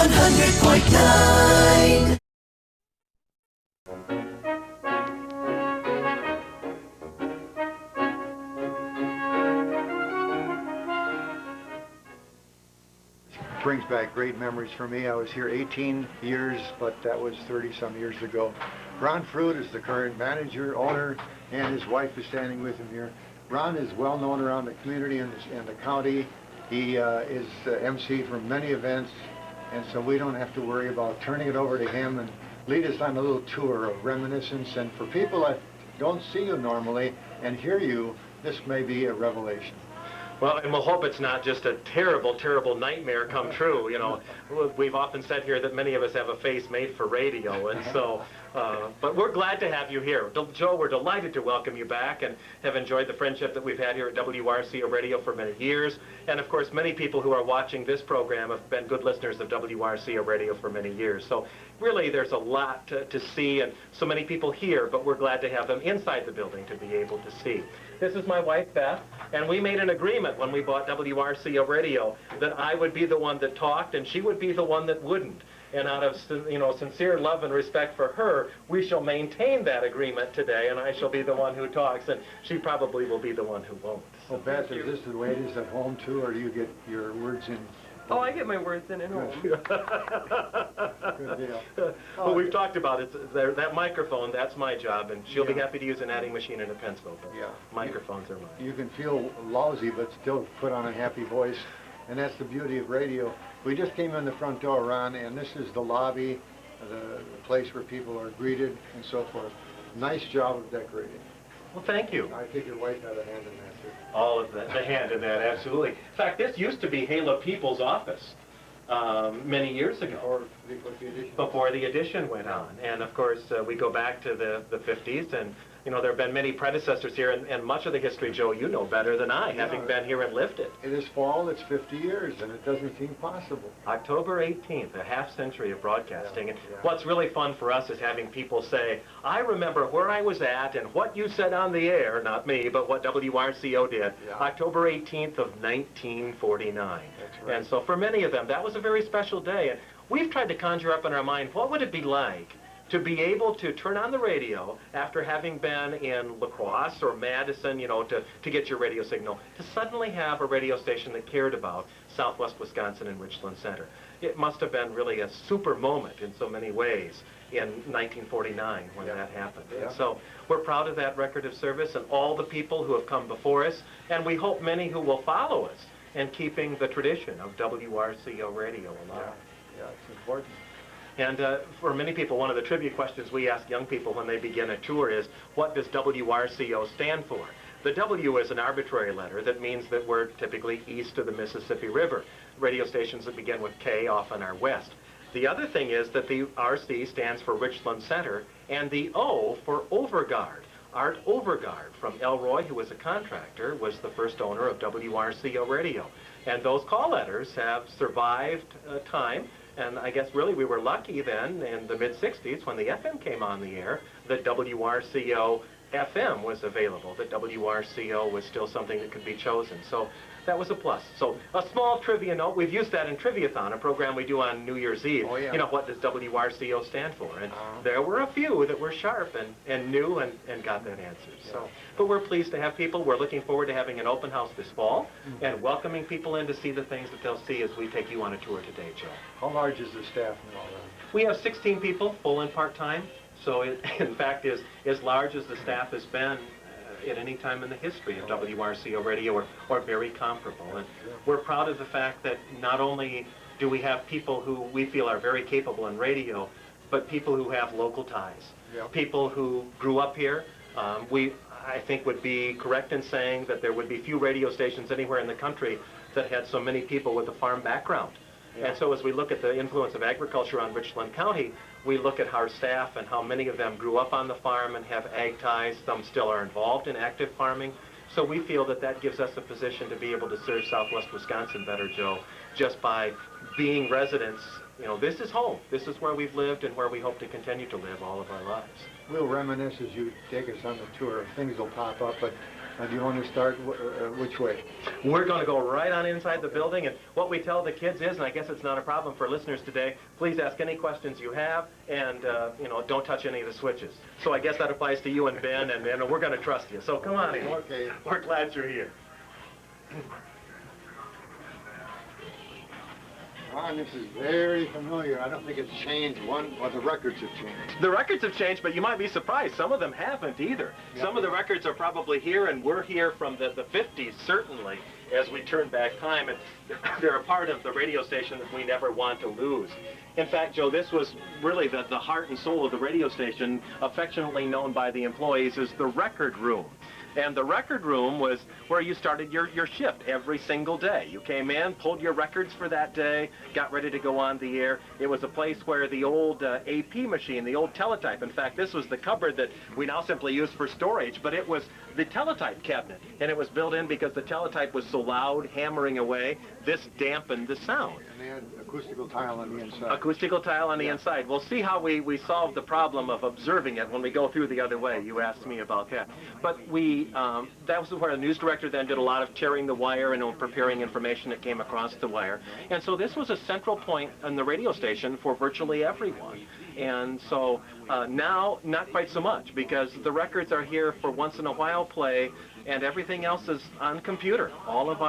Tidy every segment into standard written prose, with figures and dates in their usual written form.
100.9. Brings back great memories for me. I was here 18 years, but that was 30-some years ago. Ron Fruit is the current manager, owner, and his wife is standing with him here. Ron is well known around the community and the county. He is MC for many events, and so we don't have to worry about turning it over to him and lead us on a little tour of reminiscence. And for people that don't see you normally and hear you, this may be a revelation. Well, and we'll hope it's not just a terrible, terrible nightmare come true. You know, we've often said here that many of us have a face made for radio, and so, but we're glad to have you here. Joe, we're delighted to welcome you back and have enjoyed the friendship that we've had here at WRCO Radio for many years. And of course, many people who are watching this program have been good listeners of WRCO Radio for many years. So really, there's a lot to see, and so many people here, but we're glad to have them inside the building to be able to see. This is my wife, Beth, and we made an agreement when we bought WRCO Radio that I would be the one that talked and she would be the one that wouldn't. And out of, you know, sincere love and respect for her, we shall maintain that agreement today, and I shall be the one who talks, and she probably will be the one who won't. So Beth, is this the way it is at home too, or do you get your words in? Oh, I get my words in at home. Good deal. Well, we've talked about it. That microphone, that's my job, and she'll be happy to use an adding machine and a pencil, but microphones are mine. You can feel lousy, but still put on a happy voice, and that's the beauty of radio. We just came in the front door, Ron, and this is the lobby, the place where people are greeted and so forth. Nice job of decorating. Well, thank you. I think your wife had a hand in that, too. All of the hand in that, absolutely. In fact, this used to be Hala People's office many years ago. Before the addition went on. And of course, we go back to the 50s, and you know, there have been many predecessors here, and much of the history, Joe, you know better than I, having been here and lived it. This fall, it's 50 years, and it doesn't seem possible. October 18th, a half century of broadcasting. And what's really fun for us is having people say, I remember where I was at and what you said on the air, not me, but what WRCO did, October 18th of 1949. That's right. And so for many of them, that was a very special day. And we've tried to conjure up in our mind, what would it be like to be able to turn on the radio after having been in La Crosse or Madison, you know, to get your radio signal, to suddenly have a radio station that cared about Southwest Wisconsin and Richland Center. It must have been really a super moment in so many ways in 1949 when that happened. And so we're proud of that record of service and all the people who have come before us, and we hope many who will follow us in keeping the tradition of WRCO Radio alive. Yeah, it's important. And for many people, one of the trivia questions we ask young people when they begin a tour is, what does WRCO stand for? The W is an arbitrary letter that means that we're typically east of the Mississippi River. Radio stations that begin with K often are west. The other thing is that the RC stands for Richland Center, and the O for Overgard. Art Overgard from Elroy, who was a contractor, was the first owner of WRCO Radio. And those call letters have survived time. And I guess really we were lucky then in the mid-60s when the FM came on the air that WRCO FM was available, that WRCO was still something that could be chosen. So that was a plus. So a small trivia note, we've used that in Triviathon, a program we do on New Year's Eve. Oh, yeah. You know, what does WRCO stand for? And there were a few that were sharp and knew and got that answer. So, but we're pleased to have people. We're looking forward to having an open house this fall and welcoming people in to see the things that they'll see as we take you on a tour today, Joe. How large is the staff now? We have 16 people, full and part-time. So it, in fact, is as large as the staff has been at any time in the history of WRCO Radio, or very comparable. And we're proud of the fact that not only do we have people who we feel are very capable in radio, but people who have local ties, people who grew up here. I think would be correct in saying that there would be few radio stations anywhere in the country that had so many people with a farm background. And so as we look at the influence of agriculture on Richland County, we look at our staff and how many of them grew up on the farm and have ag ties. Some still are involved in active farming. So we feel that that gives us a position to be able to serve Southwest Wisconsin better, Joe, just by being residents. You know, this is home. This is where we've lived and where we hope to continue to live all of our lives. We'll reminisce as you take us on the tour. Things will pop up, but Do you want to start which way? We're going to go right on inside the building, and what we tell the kids is, and I guess it's not a problem for listeners today, please ask any questions you have, and you know, don't touch any of the switches. So I guess that applies to you and Ben, and we're going to trust you. So come on in. Okay. We're glad you're here. Ron, this is very familiar. I don't think it's changed well, the records have changed. The records have changed, but you might be surprised. Some of them haven't either. Yep. Some of the records are probably here, and we're here from the 50s, certainly, as we turn back time. And they're a part of the radio station that we never want to lose. In fact, Joe, this was really the heart and soul of the radio station, affectionately known by the employees as the record room. And the record room was where you started your shift every single day. You came in, pulled your records for that day, got ready to go on the air. It was a place where the old AP machine, the old teletype, in fact, this was the cupboard that we now simply use for storage, but it was the teletype cabinet. And it was built in because the teletype was so loud, hammering away, this dampened the sound. And they had acoustical tile on the inside. Acoustical tile on the inside. We'll see how we solved the problem of observing it when we go through the other way. You asked me about that. But that was where the news director then did a lot of tearing the wire and preparing information that came across the wire. And so this was a central point on the radio station for virtually everyone. And so now, not quite so much, because the records are here for once in a while play, and everything else is on computer. All of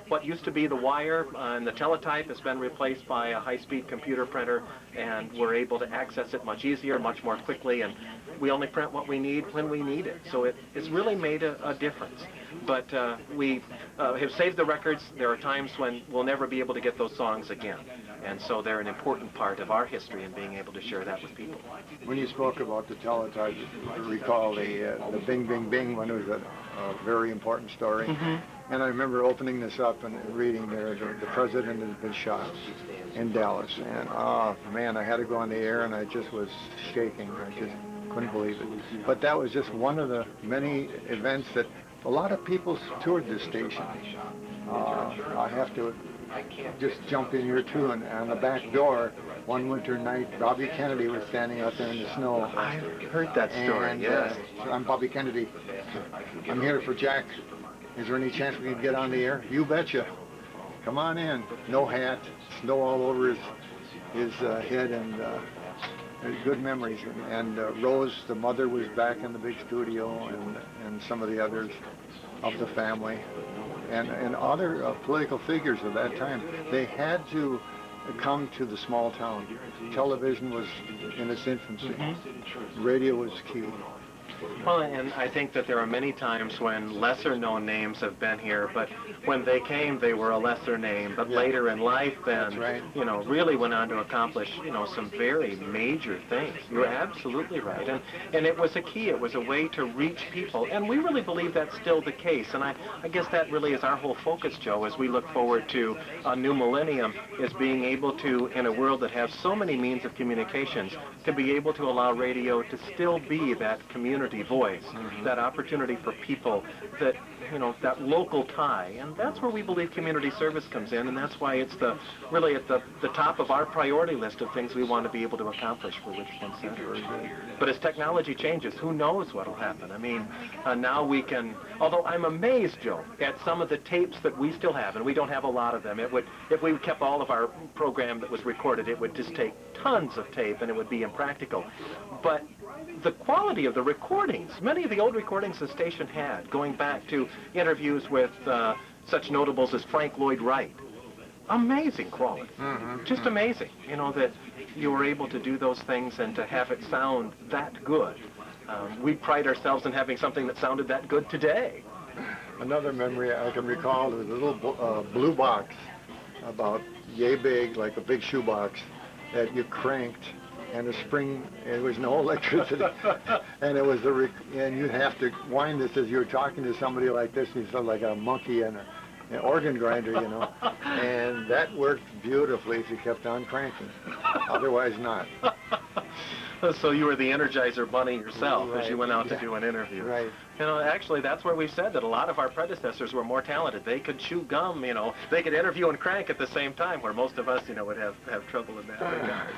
what used to be the wire and the teletype has been replaced by a high-speed computer printer, and we're able to access it much easier, much more quickly, and we only print what we need when we need it. So it's really made a difference. But we have saved the records. There are times when we'll never be able to get those songs again. And so they're an important part of our history and being able to share that with people. When you spoke about the teletype, I recall the Bing, Bing, Bing one was a very important story. Mm-hmm. And I remember opening this up and reading there, the president had been shot in Dallas. And, oh, man, I had to go on the air, and I just was shaking. I just couldn't believe it. But that was just one of the many events that a lot of people toured this station. I have to just jump in here, too, and on the back door, one winter night, Bobby Kennedy was standing out there in the snow. I heard that story, and, yes. I'm Bobby Kennedy. I'm here for Jack. Is there any chance we can get on the air? You betcha. Come on in. No hat, snow all over his head, and good memories. And Rose, the mother, was back in the big studio, and some of the others of the family, and other political figures of that time. They had to come to the small town. Television was in its infancy. Mm-hmm. Radio was key. Well, and I think that there are many times when lesser-known names have been here, but when they came, they were a lesser name. But later in life, then, right, you know, really went on to accomplish, you know, some very major things. You're absolutely right. And it was a key. It was a way to reach people. And we really believe that's still the case. And I guess that really is our whole focus, Joe, as we look forward to a new millennium, is being able to, in a world that has so many means of communications, to be able to allow radio to still be that community voice, mm-hmm, that opportunity for people, that, you know, that local tie. And that's where we believe community service comes in, and that's why it's really at the top of our priority list of things we want to be able to accomplish for Richland Center. But as technology changes, who knows what will happen? I mean, now we can, although I'm amazed, Joe, at some of the tapes that we still have, and we don't have a lot of them. It would, if we kept all of our program that was recorded, it would just take tons of tape, and it would be impractical. But the quality of the recordings, many of the old recordings the station had, going back to interviews with such notables as Frank Lloyd Wright, amazing quality, mm-hmm, just amazing, you know, that you were able to do those things and to have it sound that good. We pride ourselves in having something that sounded that good today. Another memory I can recall, there was a little blue box about yay big, like a big shoebox, that you cranked, and a spring, there was no electricity, and it was and you'd have to wind this as you were talking to somebody like this. You sound like a monkey and an organ grinder, you know, and that worked beautifully if you kept on cranking. Otherwise, not. So you were the Energizer Bunny yourself, right, as you went out to do an interview. Right. You know, actually, that's where we've said that a lot of our predecessors were more talented. They could chew gum, you know, they could interview and crank at the same time, where most of us, you know, would have trouble in that regard.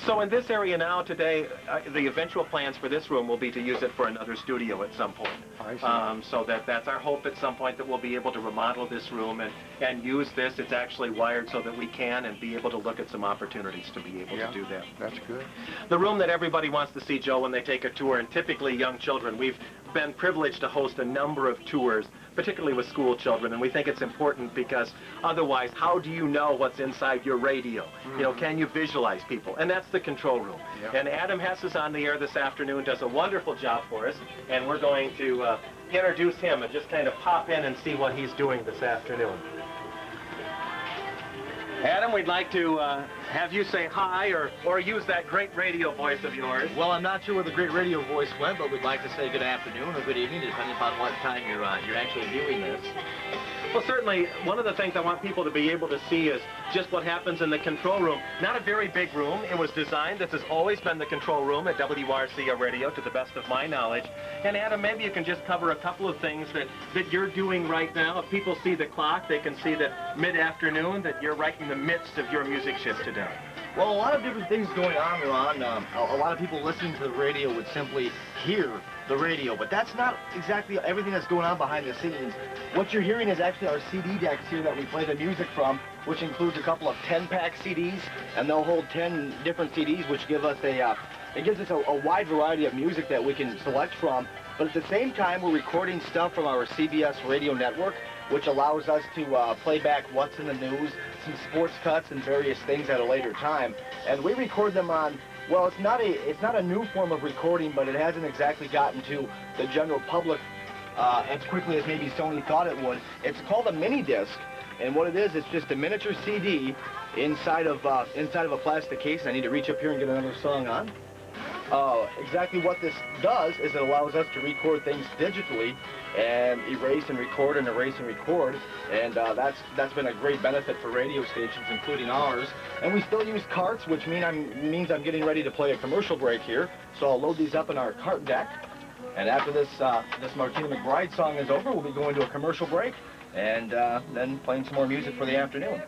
So in this area now today, the eventual plans for this room will be to use it for another studio at some point. I see. So that's our hope at some point, that we'll be able to remodel this room and use this. It's actually wired so that we can and be able to look at some opportunities to be able to do that. That's good. The room that everybody wants to see, Joe, when they take a tour, and typically young children, we've been privileged to host a number of tours, particularly with school children, and we think it's important because otherwise, how do you know what's inside your radio? You know, can you visualize people? And that's the control room. And Adam Hess is on the air this afternoon, does a wonderful job for us, and we're going to introduce him and just kind of pop in and see what he's doing this afternoon. Adam, we'd like to have you say hi or use that great radio voice of yours. Well, I'm not sure where the great radio voice went, but we'd like to say good afternoon or good evening, depending upon what time you're actually viewing this. Well, certainly, one of the things I want people to be able to see is just what happens in the control room. Not a very big room. It was designed, this has always been the control room at WRCO Radio, to the best of my knowledge. And Adam, maybe you can just cover a couple of things that you're doing right now. If people see the clock, they can see that mid-afternoon, that you're right in the midst of your music shift today. Well, a lot of different things going on, Ron. A lot of people listening to the radio would simply hear the radio, but that's not exactly everything that's going on behind the scenes. What you're hearing is actually our CD decks here that we play the music from, which includes a couple of 10-pack CDs, and they'll hold 10 different CDs, which give us it gives us a wide variety of music that we can select from. But at the same time, we're recording stuff from our CBS radio network, which allows us to play back what's in the news, some sports cuts and various things at a later time. And we record them on, well, it's not a new form of recording, but it hasn't exactly gotten to the general public as quickly as maybe Sony thought it would. It's called a mini disc, and what it is, it's just a miniature CD inside of a plastic case. I need to reach up here and get another song on. Exactly what this does is it allows us to record things digitally and erase and record and erase and record, and that's been a great benefit for radio stations, including ours. And we still use carts, which means I'm getting ready to play a commercial break here, so I'll load these up in our cart deck. And after this Martina McBride song is over, we'll be going to a commercial break and then playing some more music for the afternoon.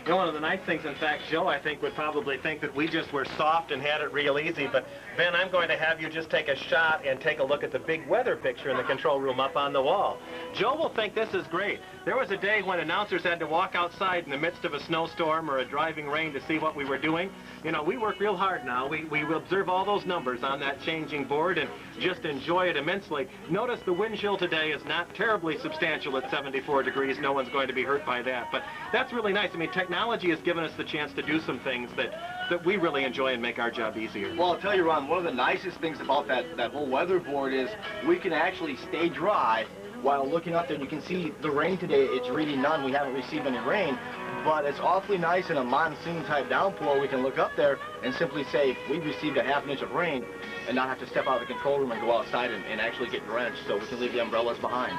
You know, one of the nice things, in fact, Joe, I think, would probably think that we just were soft and had it real easy, but Ben, I'm going to have you just take a shot and take a look at the big weather picture in the control room up on the wall. Joe will think this is great. There was a day when announcers had to walk outside in the midst of a snowstorm or a driving rain to see what we were doing. You know, we work real hard now. We observe all those numbers on that changing board and just enjoy it immensely. Notice the wind chill today is not terribly substantial at 74 degrees. No one's going to be hurt by that, but that's really nice. I mean, technology has given us the chance to do some things that we really enjoy and make our job easier. Well, I'll tell you, Ron, one of the nicest things about that whole weather board is we can actually stay dry while looking up there. And you can see the rain today, it's reading none. We haven't received any rain, but it's awfully nice in a monsoon-type downpour. We can look up there and simply say, we've received a half an inch of rain, and not have to step out of the control room and go outside and actually get drenched, so we can leave the umbrellas behind.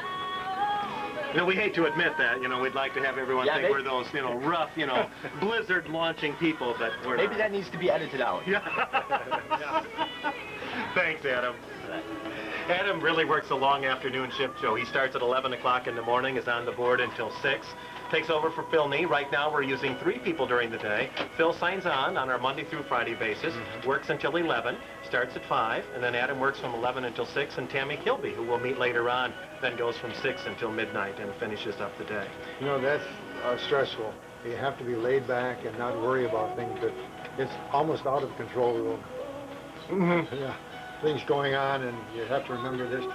You know, we hate to admit that. You know, we'd like to have everyone think we're those, you know, rough, you know, blizzard launching people, but we're maybe not. that needs to be edited out. Yeah. Thanks, Adam. Adam really works a long afternoon shift, Joe. He starts at 11 o'clock in the morning, is on the board until 6. Takes over for Phil Nee. Right now we're using 3 people during the day. Phil signs on our Monday through Friday basis, works until 11, starts at 5, and then Adam works from 11 until 6, and Tammy Kilby, who we'll meet later on, then goes from 6 until midnight and finishes up the day. You know, that's stressful. You have to be laid back and not worry about things, but it's almost out of control room. Yeah, things going on, and you have to remember this.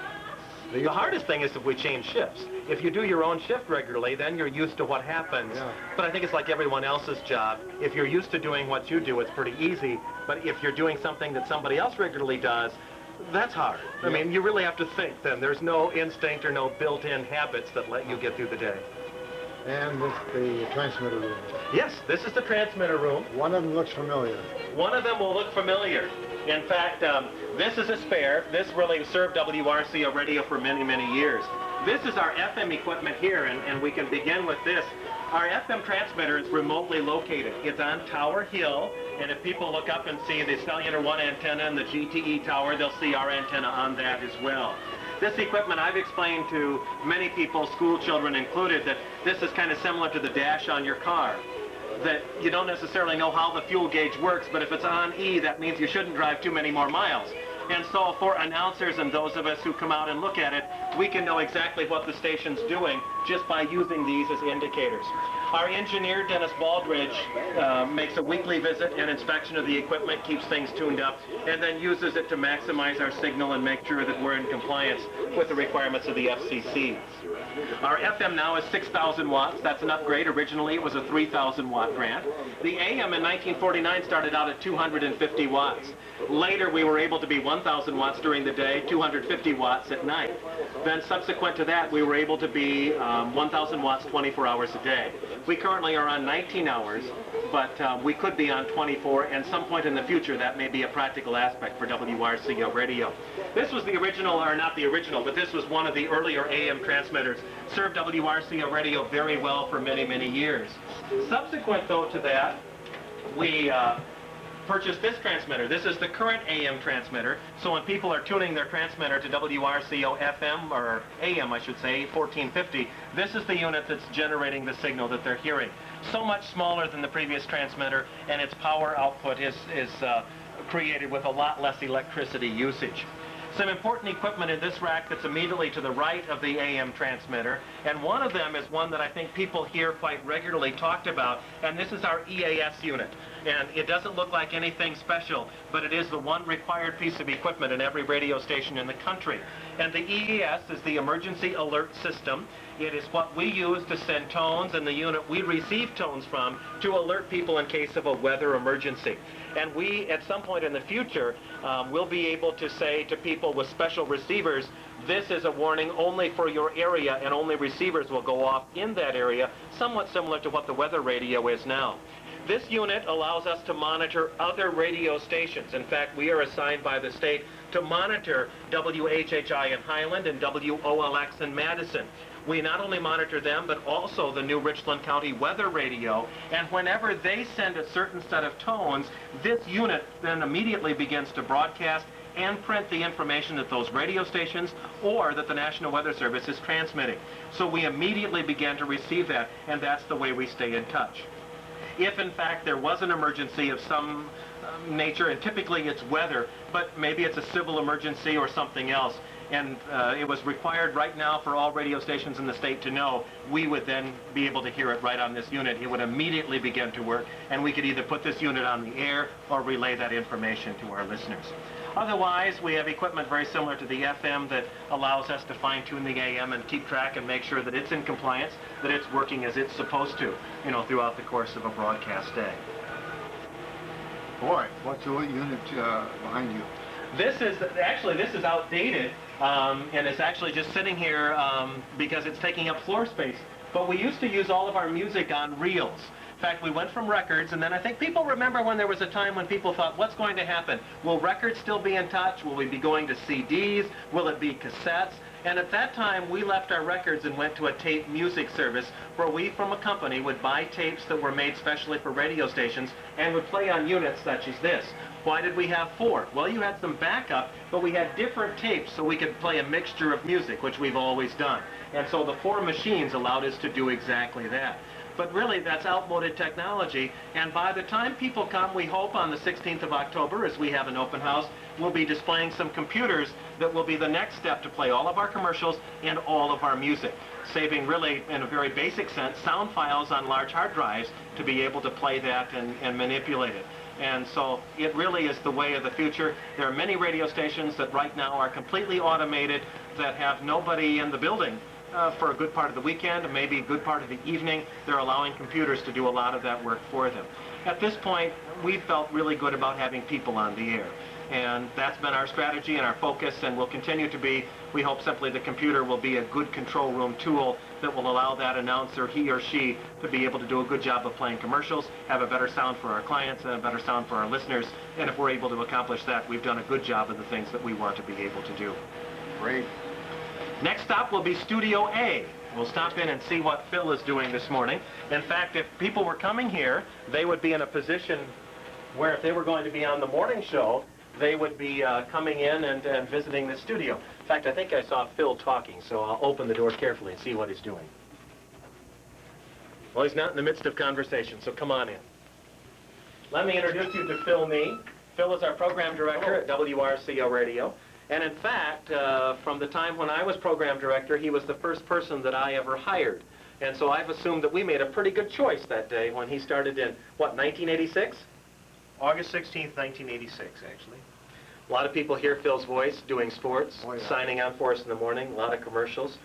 The hardest thing is if we change shifts. If you do your own shift regularly, then you're used to what happens. Yeah. But I think it's like everyone else's job. If you're used to doing what you do, it's pretty easy. But if you're doing something that somebody else regularly does, that's hard. I mean, you really have to think then. There's no instinct or no built-in habits that let you get through the day. And this the transmitter room. Yes, this is the transmitter room. One of them looks familiar. One of them will look familiar. In fact, this is a spare. This really served WRCO Radio for many, many years. This is our FM equipment here, and we can begin with this. Our FM transmitter is remotely located. It's on Tower Hill And if people look up and see the Cellular One antenna and the GTE tower, they'll see our antenna on that as well. This equipment, I've explained to many people, school children included, that this is kind of similar to the dash on your car. That you don't necessarily know how the fuel gauge works, but if it's on E, that means you shouldn't drive too many more miles. And so for announcers and those of us who come out and look at it, we can know exactly what the station's doing just by using these as indicators. Our engineer, Dennis Baldridge, makes a weekly visit and inspection of the equipment, keeps things tuned up, and then uses it to maximize our signal and make sure that we're in compliance with the requirements of the FCC. Our FM now is 6,000 watts. That's an upgrade. Originally, it was a 3,000 watt grant. The AM in 1949 started out at 250 watts. Later, we were able to be 1,000 watts during the day, 250 watts at night. Then subsequent to that, we were able to be 1,000 watts 24 hours a day. We currently are on 19 hours, but we could be on 24, and some point in the future, that may be a practical aspect for WRCO radio. This was the original, or not the original, but this was one of the earlier AM transmitters. Served WRCO radio very well for many, many years. Subsequent, though, to that, we purchased this transmitter. This is the current AM transmitter, so when people are tuning their transmitter to WRCO FM, or AM I should say, 1450, this is the unit that's generating the signal that they're hearing. So much smaller than the previous transmitter, and its power output is created with a lot less electricity usage. Some important equipment in this rack that's immediately to the right of the AM transmitter, and one of them is one that I think people hear quite regularly talked about, and this is our EAS unit. And it doesn't look like anything special, but it is the one required piece of equipment in every radio station in the country. And the EAS is the Emergency Alert System. It is what we use to send tones, and the unit we receive tones from to alert people in case of a weather emergency. And we, at some point in the future, will be able to say to people with special receivers, this is a warning only for your area, and only receivers will go off in that area, somewhat similar to what the weather radio is now. This unit allows us to monitor other radio stations. In fact, we are assigned by the state to monitor WHHI in Highland and WOLX in Madison. We not only monitor them, but also the new Richland County weather radio, and whenever they send a certain set of tones, this unit then immediately begins to broadcast and print the information that those radio stations or that the National Weather Service is transmitting. So we immediately begin to receive that, and that's the way we stay in touch. If in fact there was an emergency of some nature, and typically it's weather, but maybe it's a civil emergency or something else, and it was required right now for all radio stations in the state to know, we would then be able to hear it right on this unit. It would immediately begin to work, and we could either put this unit on the air or relay that information to our listeners. Otherwise, we have equipment very similar to the FM that allows us to fine-tune the AM and keep track and make sure that it's in compliance, that it's working as it's supposed to, throughout the course of a broadcast day. Boy, what's the unit behind you? This is outdated, and it's actually just sitting here because it's taking up floor space. But we used to use all of our music on reels. In fact, we went from records, and then I think people remember when there was a time when people thought, what's going to happen? Will records still be in touch? Will we be going to CDs? Will it be cassettes? And at that time, we left our records and went to a tape music service where we, from a company, would buy tapes that were made specially for radio stations and would play on units such as this. Why did we have 4? Well, you had some backup, but we had different tapes so we could play a mixture of music, which we've always done. And so the 4 machines allowed us to do exactly that. But really, that's outmoded technology, and by the time people come, we hope on the 16th of October, as we have an open house, we'll be displaying some computers that will be the next step to play all of our commercials and all of our music, saving really, in a very basic sense, sound files on large hard drives to be able to play that and manipulate it. And so it really is the way of the future. There are many radio stations that right now are completely automated, that have nobody in the building for a good part of the weekend, and maybe a good part of the evening. They're allowing computers to do a lot of that work for them. At this point, we felt really good about having people on the air. And that's been our strategy and our focus, and will continue to be. We hope simply the computer will be a good control room tool that will allow that announcer, he or she, to be able to do a good job of playing commercials, have a better sound for our clients and a better sound for our listeners. And if we're able to accomplish that, we've done a good job of the things that we want to be able to do. Great. Next stop will be Studio A. We'll stop in and see what Phil is doing this morning. In fact, if people were coming here, they would be in a position where if they were going to be on the morning show, they would be coming in and visiting the studio. In fact, I think I saw Phil talking, so I'll open the door carefully and see what he's doing. Well, he's not in the midst of conversation, so come on in. Let me introduce you to Phil Nee. Phil is our program director at WRCO Radio. And in fact, from the time when I was program director, he was the first person that I ever hired. And so I've assumed that we made a pretty good choice that day when he started in, what, 1986? August 16th, 1986, actually. A lot of people hear Phil's voice doing sports, signing on for us in the morning, a lot of commercials,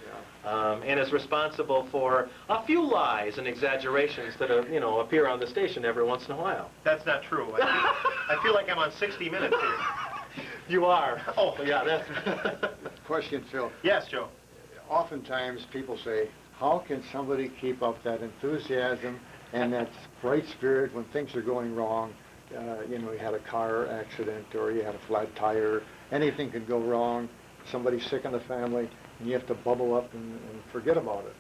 and is responsible for a few lies and exaggerations that appear on the station every once in a while. That's not true. I feel like I'm on 60 Minutes here. You are. Oh, yeah, that's... Question, Phil. Yes, Joe. Oftentimes people say, how can somebody keep up that enthusiasm and that bright spirit when things are going wrong? You had a car accident or you had a flat tire, anything could go wrong, somebody's sick in the family, and you have to bubble up and forget about it.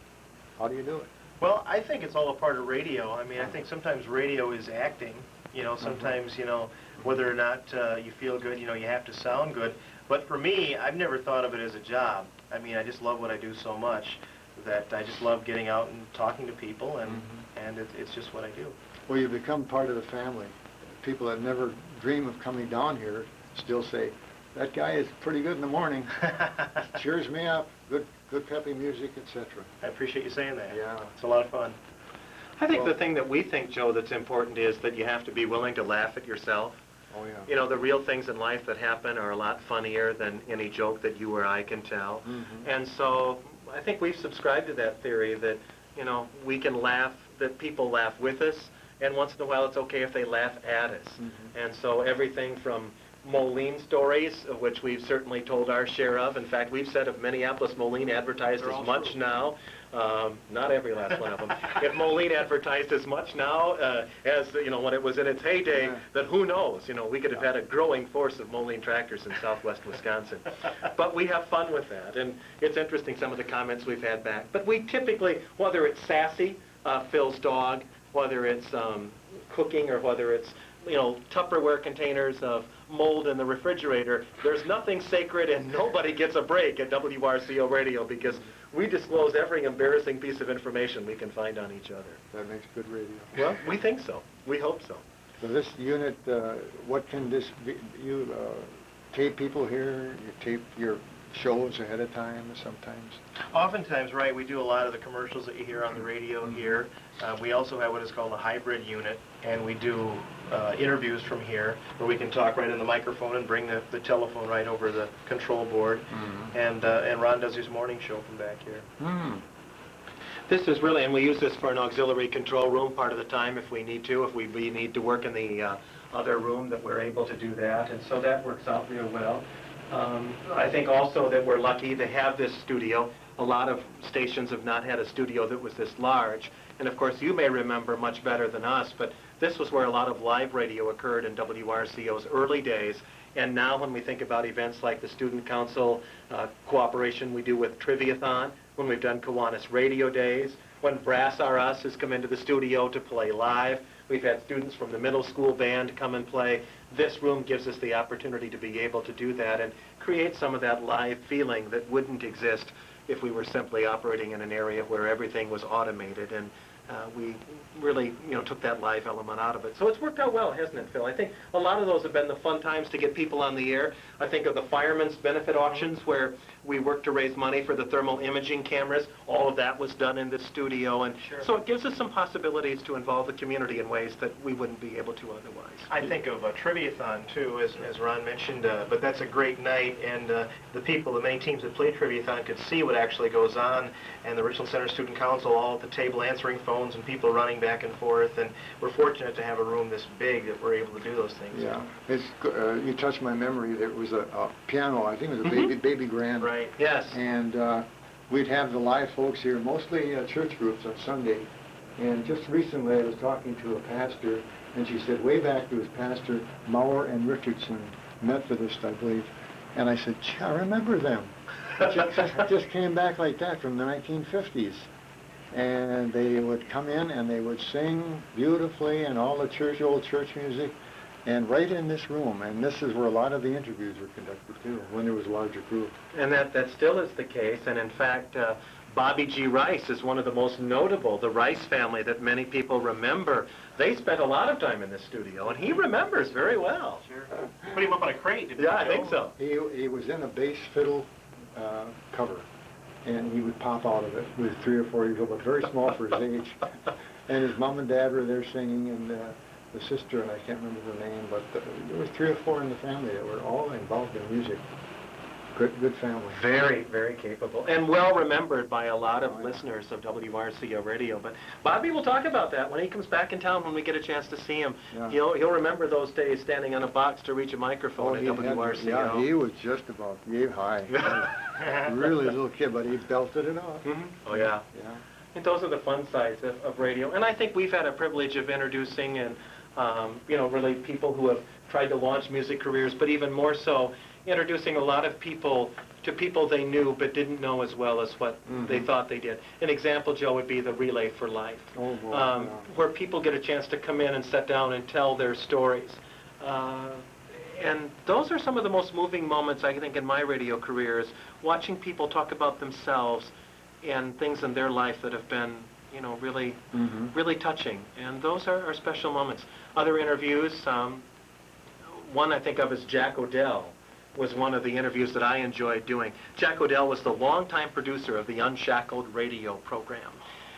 How do you do it? Well, I think it's all a part of radio. I mean, I think sometimes radio is acting. Sometimes, whether or not you feel good, you have to sound good. But for me, I've never thought of it as a job. I mean, I just love what I do so much that I just love getting out and talking to people, and it's just what I do. Well, you become part of the family. People that never dream of coming down here still say, that guy is pretty good in the morning. Cheers me up, good peppy music, etc. I appreciate you saying that. Yeah. It's a lot of fun. I think the thing that we think, Joe, that's important is that you have to be willing to laugh at yourself. Oh, yeah. The real things in life that happen are a lot funnier than any joke that you or I can tell. And so I think we've subscribed to that theory that, we can laugh, that people laugh with us, and once in a while it's okay if they laugh at us. And so everything from Moline stories, of which we've certainly told our share of. In fact, we've said of Minneapolis Moline advertised as much now, not every last one of them, if Moline advertised as much now as, when it was in its heyday, that who knows, we could have had a growing force of Moline tractors in southwest Wisconsin. But we have fun with that, and it's interesting some of the comments we've had back. But we typically, whether it's Sassy, Phil's dog, whether it's cooking or whether it's Tupperware containers of mold in the refrigerator, there's nothing sacred and nobody gets a break at WRCO Radio because we disclose every embarrassing piece of information we can find on each other. That makes good radio. Well, we think so. We hope so. So this unit, what can this be? You tape people here? You tape your shows ahead of time sometimes? Oftentimes, right, we do a lot of the commercials that you hear on the radio here. We also have what is called a hybrid unit, and we do interviews from here where we can talk right in the microphone and bring the telephone right over the control board. And Ron does his morning show from back here. This is really, and we use this for an auxiliary control room part of the time if we need to. If we need to work in the other room, that we're able to do that, and so that works out real well. I think also that we're lucky to have this studio. A lot of stations have not had a studio that was this large. And of course, you may remember much better than us, but this was where a lot of live radio occurred in WRCO's early days. And now when we think about events like the Student Council cooperation we do with Triviathon, when we've done Kiwanis Radio Days, when Brass R Us has come into the studio to play live, we've had students from the middle school band come and play. This room gives us the opportunity to be able to do that and create some of that live feeling that wouldn't exist if we were simply operating in an area where everything was automated. And we really, took that live element out of it. So it's worked out well, hasn't it, Phil? I think a lot of those have been the fun times to get people on the air. I think of the firemen's benefit auctions where we worked to raise money for the thermal imaging cameras. All of that was done in the studio, and so it gives us some possibilities to involve the community in ways that we wouldn't be able to otherwise. I think of a Triviathon, too, as Ron mentioned, but that's a great night, and the people, the many teams that play Triviathon could see what actually goes on, and the Richland Center Student Council all at the table answering phones and people running back and forth, and we're fortunate to have a room this big that we're able to do those things. Yeah, it's, you touched my memory. There was a piano, I think it was a baby grand. Right. Yes. And we'd have the live folks here, mostly church groups on Sunday. And just recently I was talking to a pastor, and she said, way back there was Pastor Maurer and Richardson, Methodist, I believe. And I said, gee, I remember them. Just came back like that from the 1950s. And they would come in and they would sing beautifully and all the old church music. And right in this room, and this is where a lot of the interviews were conducted too, when there was a larger group. And that still is the case, and in fact, Bobby G. Rice is one of the most notable, the Rice family that many people remember. They spent a lot of time in this studio, and he remembers very well. Sure. Put him up on a crate, didn't Yeah, I you, think Joe? so. He was in a bass fiddle cover, and he would pop out of it with 3 or 4 years old, but very small for his age. And his mom and dad were there singing, and the sister, and I can't remember her name, but there was 3 or 4 in the family that were all involved in music. Good family. Very, very capable, and well remembered by a lot of listeners of WRCO Radio. But Bobby will talk about that when he comes back in town, when we get a chance to see him. Yeah. He'll remember those days standing on a box to reach a microphone at WRCO. Yeah, he was just about yay high. Really little kid, but he belted it off. Mm-hmm. Oh, yeah. Yeah. And those are the fun sides of radio. And I think we've had a privilege of introducing and, really people who have tried to launch music careers, but even more so, introducing a lot of people to people they knew but didn't know as well as what they thought they did. An example, Joe, would be the Relay for Life, Oh, boy, yeah. where people get a chance to come in and sit down and tell their stories. And those are some of the most moving moments, I think, in my radio career, is watching people talk about themselves and things in their life that have been, really, really touching. And those are special moments. Other interviews, one I think of is Jack Odell, was one of the interviews that I enjoyed doing. Jack Odell was the longtime producer of the Unshackled radio program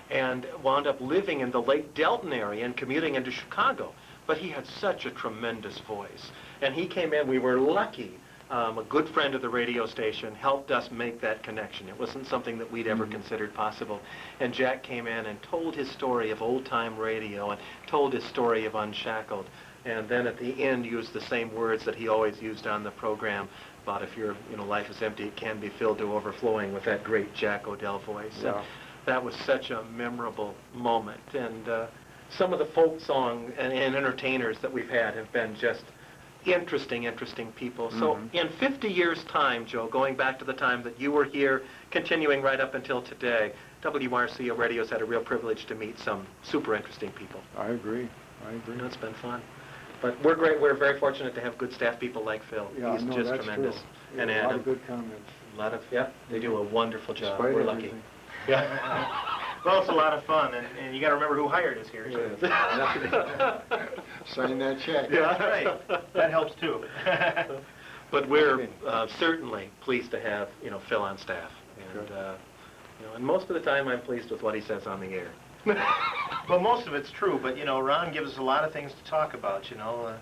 and wound up living in the Lake Delton area and commuting into Chicago. But he had such a tremendous voice. And he came in, we were lucky. A good friend of the radio station helped us make that connection. It wasn't something that we'd ever considered possible. And Jack came in and told his story of old-time radio and told his story of Unshackled. And then at the end used the same words that he always used on the program about if your life is empty, it can be filled to overflowing, with that great Jack Odell voice. Yeah. And that was such a memorable moment. And some of the folk song and entertainers that we've had have been just interesting people. So in 50 years' time, Joe, going back to the time that you were here, continuing right up until today, WRCO Radio's had a real privilege to meet some super interesting people. I agree. It's been fun. But we're great. We're very fortunate to have good staff people like Phil. Yeah, He's no, just that's tremendous. true. And A Adam. lot of good comments. They do a wonderful job. Despite We're lucky. everything. Yeah. Well, it's a lot of fun, and you got to remember who hired us here. So. Sign that check. Yeah, that's right. That helps too. But we're certainly pleased to have Phil on staff, and and most of the time I'm pleased with what he says on the air. Well, most of it's true, but Ron gives us a lot of things to talk about. Oh,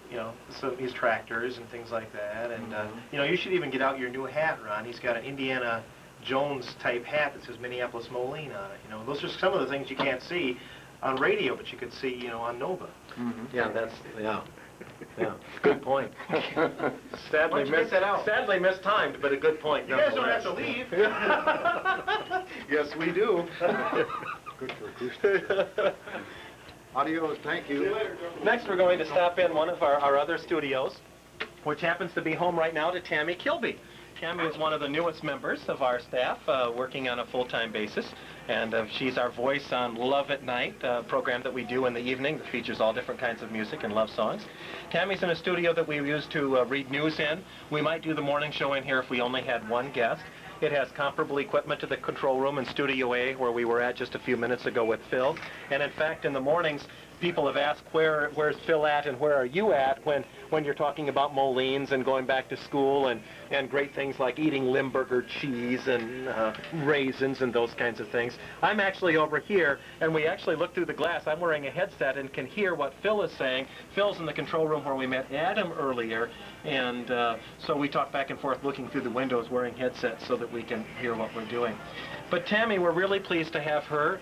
yeah. So his tractors and things like that, and you should even get out your new hat, Ron. He's got an Indiana Jones type hat that says Minneapolis Moline on it. Those are some of the things you can't see on radio, but you could see on Nova. Yeah, good point. Sadly Why'd you take that out? Sadly mistimed, but a good point. You guys don't have nonetheless. to leave. Yes, we do. Good for acoustics. Adios, thank you. Next, we're going to stop in one of our other studios, which happens to be home right now to Tammy Kilby. Tammy is one of the newest members of our staff, working on a full-time basis, and she's our voice on Love at Night, a program that we do in the evening that features all different kinds of music and love songs. Tammy's in a studio that we use to read news in. We might do the morning show in here if we only had one guest. It has comparable equipment to the control room in Studio A, where we were at just a few minutes ago with Phil. And in fact, in the mornings, people have asked, where's Phil at and where are you at when you're talking about Molines and going back to school and great things like eating Limburger cheese and raisins and those kinds of things. I'm actually over here, and we actually look through the glass. I'm wearing a headset and can hear what Phil is saying. Phil's in the control room where we met Adam earlier, and so we talk back and forth looking through the windows wearing headsets so that we can hear what we're doing. But Tammy, we're really pleased to have her.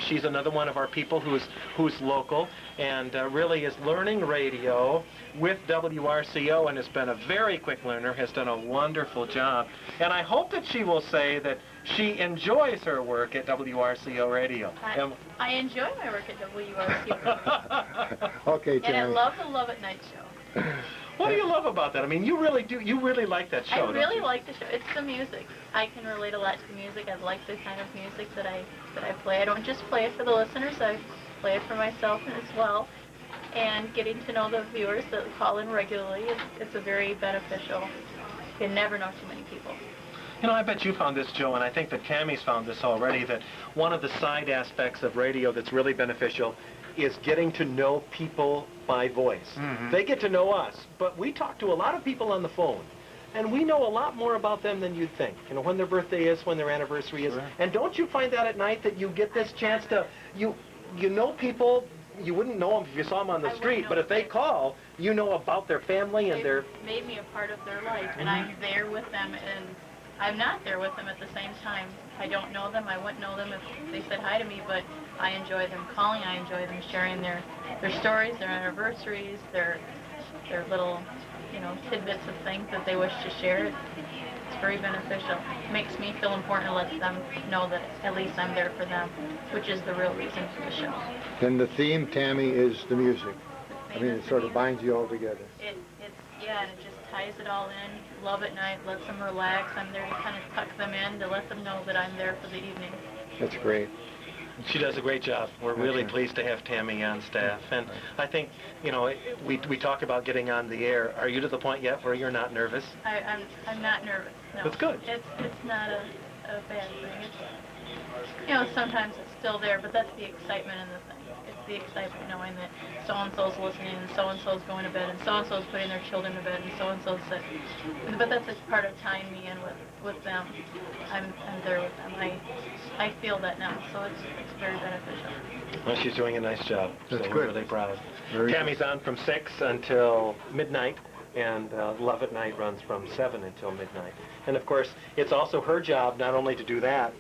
She's another one of our people who's local and really is learning radio with WRCO and has been a very quick learner, has done a wonderful job. And I hope that she will say that she enjoys her work at WRCO Radio. I enjoy my work at WRCO Radio. Okay, Tammy. And I love the Love at Night show. What do you love about that? I mean, you really do. You really like that show. I really like the show. It's the music. I can relate a lot to the music. I like the kind of music that I play. I don't just play it for the listeners. I play it for myself as well. and getting to know the viewers that call in regularly. It's a very beneficial. You can never know too many people. You know, I bet you found this, Joe, and I think that Tammy's found this already, that one of the side aspects of radio that's really beneficial is getting to know people by voice. They get to know us, but we talk to a lot of people on the phone, and we know a lot more about them than you'd think. You know, when their birthday is, when their anniversary is. And don't you find that at night that you get this chance to, you know people, you wouldn't know them if you saw them on the street, but if they call, you know about their family and their... made me a part of their life, and I'm there with them, and I'm not there with them at the same time. I don't know them. I wouldn't know them if they said hi to me, but I enjoy them calling. I enjoy them sharing their stories, their anniversaries, their little, you know, tidbits of things that they wish to share. It's very beneficial. It makes me feel important to let them know that at least I'm there for them, which is the real reason for the show. And the theme, Tammy, is the music. I mean, it sort of binds you all together. Yeah, and it just ties it all in. Love at night, lets them relax. I'm there to kind of tuck them in, to let them know that I'm there for the evening. That's great. She does a great job. We're really pleased to have Tammy on staff. And I think, you know, we talk about getting on the air. Are you to the point yet where you're not nervous? I'm not nervous, no. That's good. It's not a bad thing. It's, you know, sometimes it's still there, but that's the excitement in the thing. It's the excitement knowing that so-and-so's listening, and so-and-so's going to bed, and so-and-so's putting their children to bed, and so-and-so's sick. But that's a part of tying me in with them. I'm there with them. I feel that now, so it's very beneficial. Well, she's doing a nice job. That's so good. We're really proud. Very Tammy's on from 6 until midnight, and Love at Night runs from 7 until midnight. And of course, it's also her job not only to do that,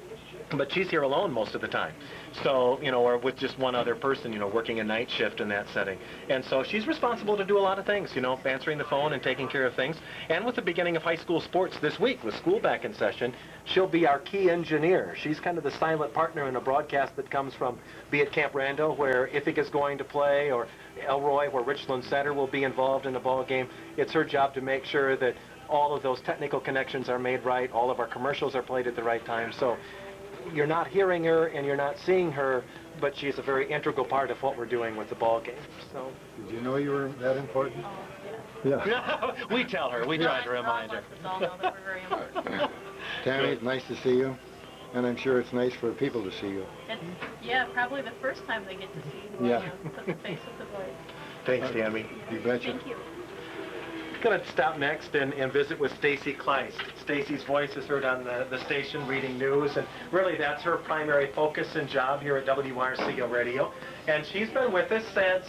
but she's here alone most of the time. So, you know, or with just one other person, you know, working a night shift in that setting. And so she's responsible to do a lot of things, you know, answering the phone and taking care of things. And with the beginning of high school sports this week, with school back in session, she'll be our key engineer. She's kind of the silent partner in a broadcast that comes from, be it Camp Rando, where Ithaca's going to play, or Elroy, where Richland Center will be involved in the ball game. It's her job to make sure that all of those technical connections are made right, all of our commercials are played at the right time. So you're not hearing her and you're not seeing her, but she's a very integral part of what we're doing with the ball game. So. Did you know you were that important? Oh, yeah. Yeah. We tell her. We try to remind her. All know that we're very important. Tammy, it's nice to see you, and I'm sure it's nice for people to see you. It's, yeah, probably the first time they get to see you. Yeah. You know, put the face with the voice. Thanks, Tammy. You betcha. Thank you. Going to stop next and visit with Stacy Kleist. Stacy's voice is heard on the station reading news, and really that's her primary focus and job here at WRCO Radio. And she's been with us since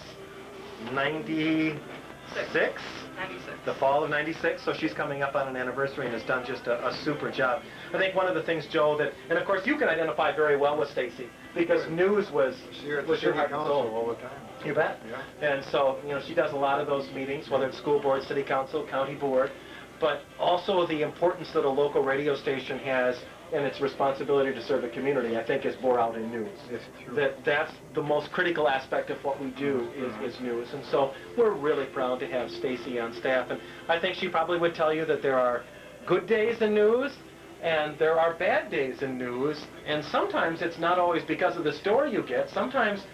96? 96. The fall of 96, so she's coming up on an anniversary and has done just a super job. I think one of the things, Joe, that, and of course you can identify very well with Stacy, because news was You're at the your city heart and council soul. all the time. You bet. Yeah. And so, you know, she does a lot of those meetings, whether it's school board, city council, county board, but also the importance that a local radio station has and its responsibility to serve the community, I think, is bore out in news. Yes, true. That's the most critical aspect of what we do is news. And so we're really proud to have Stacy on staff. And I think she probably would tell you that there are good days in news and there are bad days in news. And sometimes it's not always because of the story you get. Sometimes,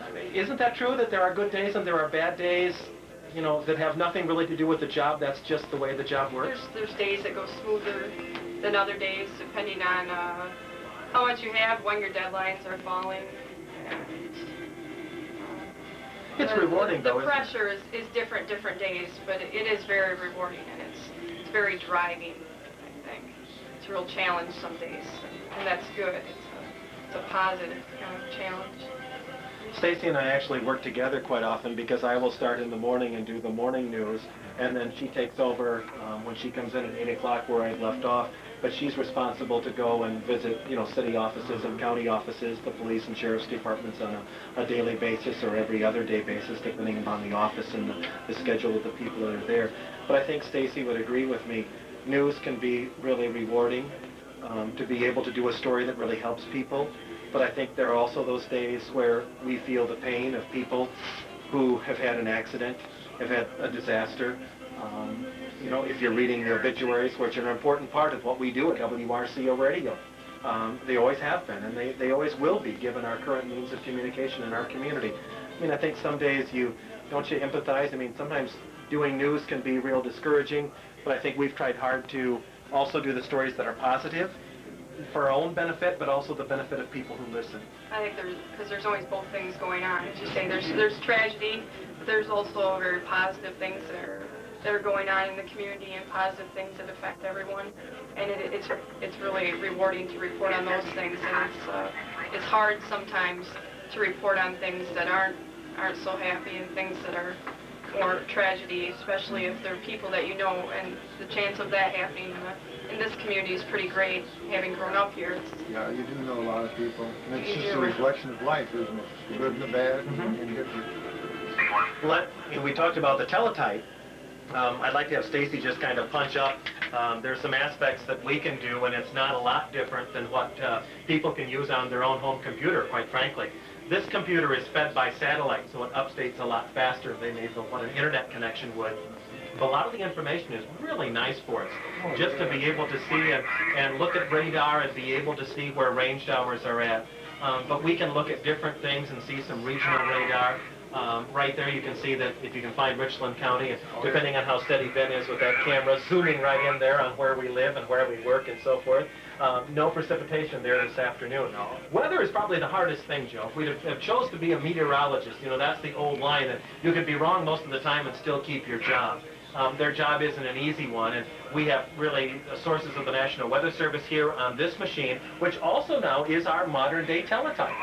I mean, isn't that true that there are good days and there are bad days, you know, that have nothing really to do with the job? That's just the way the job works. There's days that go smoother than other days, depending on how much you have, when your deadlines are falling. It's rewarding, though, The isn't it? pressure is different days, but it is very rewarding, and it's very driving, I think. It's a real challenge some days, and that's good. It's a positive kind of challenge. Stacy and I actually work together quite often because I will start in the morning and do the morning news, and then she takes over when she comes in at 8 o'clock where I left off. But she's responsible to go and visit, you know, city offices and county offices, the police and sheriff's departments on a daily basis or every other day basis, depending upon the office and the schedule of the people that are there. But I think Stacy would agree with me. News can be really rewarding to be able to do a story that really helps people. But I think there are also those days where we feel the pain of people who have had an accident, have had a disaster. You know, if you're reading the obituaries, which are an important part of what we do at WRCO Radio. They always have been, and they always will be, given our current means of communication in our community. I mean, I think some days don't you empathize? I mean, sometimes doing news can be real discouraging, but I think we've tried hard to also do the stories that are positive for our own benefit, but also the benefit of people who listen. I think because there's always both things going on. As you say, there's tragedy, but there's also very positive things that are going on in the community and positive things that affect everyone. And it's really rewarding to report on those things. And it's hard sometimes to report on things that aren't so happy and things that are more tragedy, especially if they're people that you know. And the chance of that happening in this community is pretty great, having grown up here. Yeah, you do know a lot of people. And it's just a reflection of life, isn't it? The good and the bad and different. Well, we talked about the teletype. I'd like to have Stacy just kind of punch up. There's some aspects that we can do, and it's not a lot different than what people can use on their own home computer, quite frankly. This computer is fed by satellite, so it updates a lot faster than what an internet connection would. But a lot of the information is really nice for us, just to be able to see and look at radar and be able to see where range towers are at. But we can look at different things and see some regional radar. Right there you can see that if you can find Richland County, and depending on how steady Ben is with that camera, zooming right in there on where we live and where we work and so forth. No precipitation there this afternoon. Weather is probably the hardest thing, Joe. If we'd have chose to be a meteorologist, that's the old line that you could be wrong most of the time and still keep your job. Their job isn't an easy one, and we have really sources of the National Weather Service here on this machine, which also now is our modern-day teletype.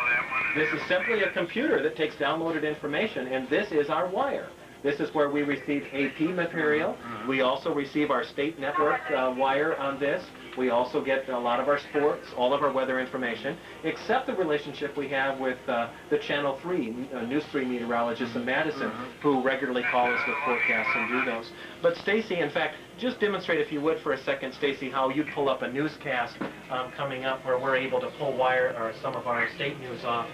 This is simply a computer that takes downloaded information, and this is our wire. This is where we receive AP material. We also receive our state network wire on this. We also get a lot of our sports, all of our weather information, except the relationship we have with the Channel 3 News 3 meteorologists in Madison, who regularly call us with forecasts and do those. But Stacy, in fact, just demonstrate, if you would, for a second, Stacy, how you'd pull up a newscast coming up where we're able to pull wire or some of our state news off.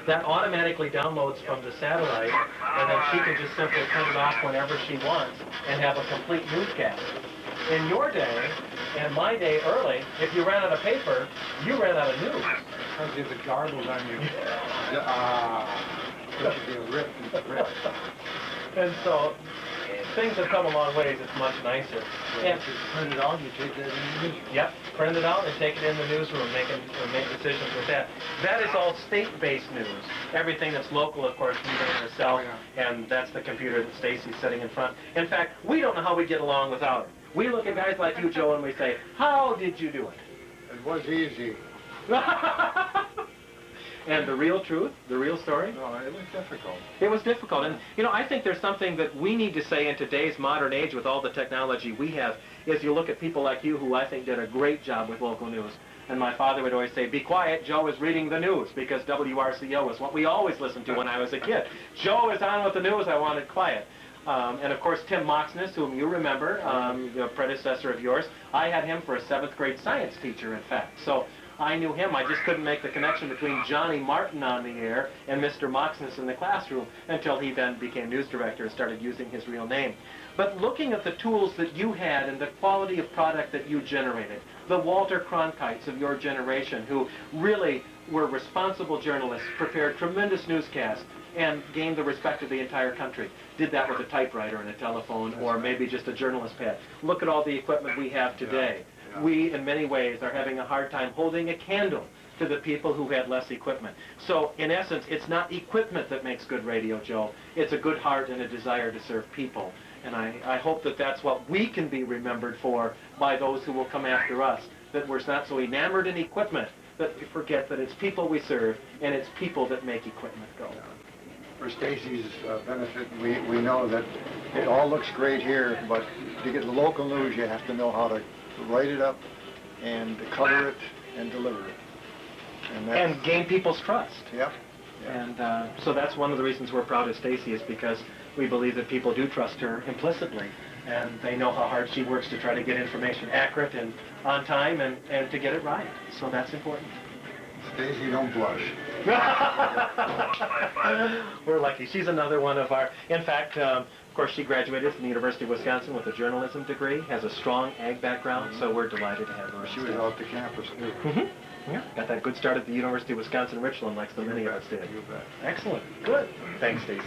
That automatically downloads from the satellite, and then she can just simply turn it off whenever she wants and have a complete newscast. In your day, and my day early, if you ran out of paper, you ran out of news. Because if it garbles on you, it should be ripped. And so, things have come a long ways. It's much nicer. And if you print it out, you take that in the newsroom. Yep, print it out and take it in the newsroom, make decisions with that. That is all state-based news. Everything that's local, of course, we bring ourselves, and that's the computer that Stacy's sitting in front. In fact, we don't know how we get along without it. We look at guys like you, Joe, and we say, how did you do it? It was easy. And the real truth, the real story? No, it was difficult. It was difficult. And, I think there's something that we need to say in today's modern age with all the technology we have, is you look at people like you who I think did a great job with local news. And my father would always say, be quiet, Joe is reading the news, because WRCO is what we always listened to when I was a kid. Joe is on with the news, I wanted quiet. And of course, Tim Moxness, whom you remember, the predecessor of yours, I had him for a 7th grade science teacher, in fact. So I knew him. I just couldn't make the connection between Johnny Martin on the air and Mr. Moxness in the classroom until he then became news director and started using his real name. But looking at the tools that you had and the quality of product that you generated, the Walter Cronkites of your generation, who really were responsible journalists, prepared tremendous newscasts, and gained the respect of the entire country. Did that with a typewriter and a telephone, or maybe just a journalist pad. Look at all the equipment we have today. We, in many ways, are having a hard time holding a candle to the people who had less equipment. So, in essence, it's not equipment that makes good radio, Joe. It's a good heart and a desire to serve people. And I hope that that's what we can be remembered for by those who will come after us, that we're not so enamored in equipment that we forget that it's people we serve, and it's people that make equipment go. For Stacy's benefit, we know that it all looks great here, but to get the local news, you have to know how to write it up and cover it and deliver it. And gain people's trust. Yep. And so that's one of the reasons we're proud of Stacy, is because we believe that people do trust her implicitly, and they know how hard she works to try to get information accurate and on time and to get it right. So that's important. Stacy, don't blush. We're lucky. She's another one of our... In fact, Of course, she graduated from the University of Wisconsin with a journalism degree, has a strong ag background, so we're delighted to have her. She was out to campus, too. Yeah, got that good start at the University of Wisconsin-Richland like so many of us did. You bet. Excellent. Good. Thanks, Stacy.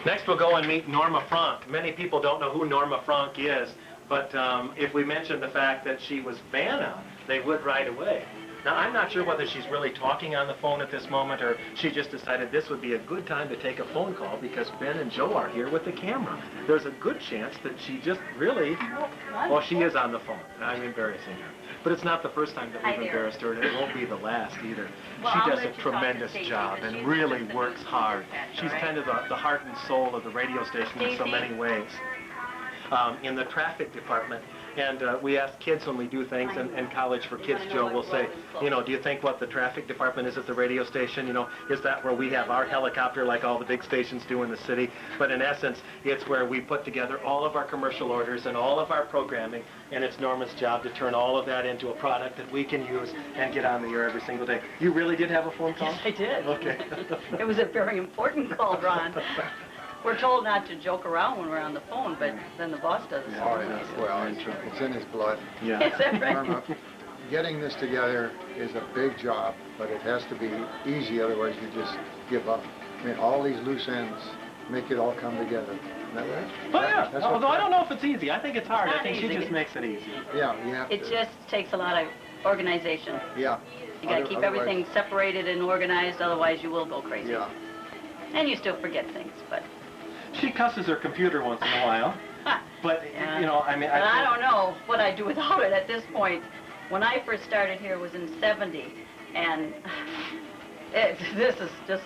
Next, we'll go and meet Norma Frank. Many people don't know who Norma Frank is, but if we mention the fact that she was Vanna, they would right away. Now, I'm not sure whether she's really talking on the phone at this moment or she just decided this would be a good time to take a phone call because Ben and Joe are here with the camera. There's a good chance that she just really, well, she is on the phone. I'm embarrassing her. But it's not the first time that we've embarrassed her, and it won't be the last either. Well, She I'll does let a you talk to tremendous Stacey, job but and she's really just a works hard. She's kind of the heart and soul of the radio station in so Stacey? many ways. In the traffic department. And we ask kids when we do things, and College for Kids, Joe will say, you know, do you think what the traffic department is at the radio station, you know, is that where we have our helicopter like all the big stations do in the city? But in essence, it's where we put together all of our commercial orders and all of our programming, and it's Norma's job to turn all of that into a product that we can use and get on the air every single day. You really did have a phone call? Yes, I did. Okay. It was a very important call, Ron. We're told not to joke around when we're on the phone, but then the boss does it. Oh, yeah. Well, it's in his blood. Yeah. Is that right? Norma, getting this together is a big job, but it has to be easy, otherwise you just give up. I mean, all these loose ends make it all come together. Isn't that right? Oh, yeah. That's what- Although I don't know if it's easy. I think it's hard. I Not think she easy. just makes it easy. Yeah, you have It to. just takes a lot of organization. Yeah. You gotta keep Otherwise- everything separated and organized, otherwise you will go crazy. Yeah. And you still forget things, but... She cusses her computer once in a while, but, Yeah. you know, I mean... But I don't know what I'd do without it at this point. When I first started here, it was in '70, and this is just